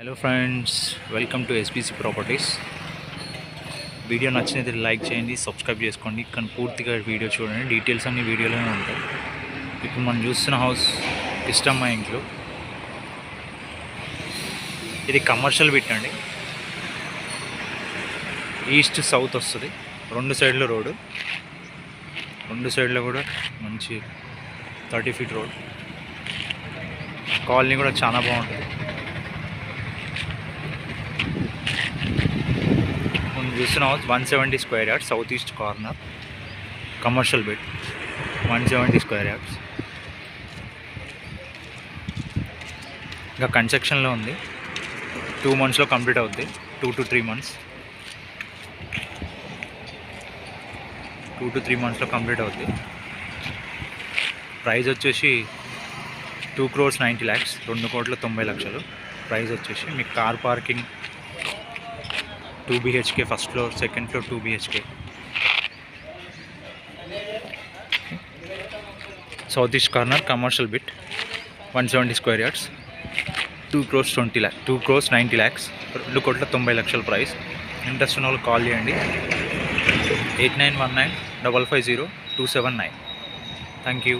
Hello friends, welcome to SPC properties. Video నచ్చినది like చేయండి, subscribe చేసుకోండి. కానీ పూర్తిగా వీడియో చూడండి, డీటెయిల్స్ అన్ని వీడియోలోనే ఉంటాయి. ఇప్పుడు మనం చూస్తున్న హౌస్ ఇష్టమ్మా ఇంట్లో. ఇది కమర్షియల్ బిట్ అండి. ఈస్ట్ సౌత్ వస్తుంది, రెండు సైడ్లో రోడ్డు, రెండు సైడ్లో కూడా మంచి 30 ఫీట్ రోడ్. కాలనీ కూడా చాలా బాగుంటుంది. చూస్తున్న house 170 square yards, south east corner, commercial bit, 170 square yards. ఇంకా కన్స్ట్రక్షన్లో ఉంది, 2 monthsలో కంప్లీట్ అవుద్ది. 2 to 3 months, 2 to 3 monthsలో కంప్లీట్ అవుద్ది. ప్రైస్ వచ్చేసి 2,90 lakhs, 2,90,00,000 ప్రైస్ వచ్చేసి. మీకు car parking, 2 BHK first floor, second floor 2 BHK. South east corner, commercial bit, 170 square yards, 2,90 lakhs, 2,90,00,000 price. Interest ఉన్న వాళ్ళు కాల్ చేయండి. 8919550279. Thank you.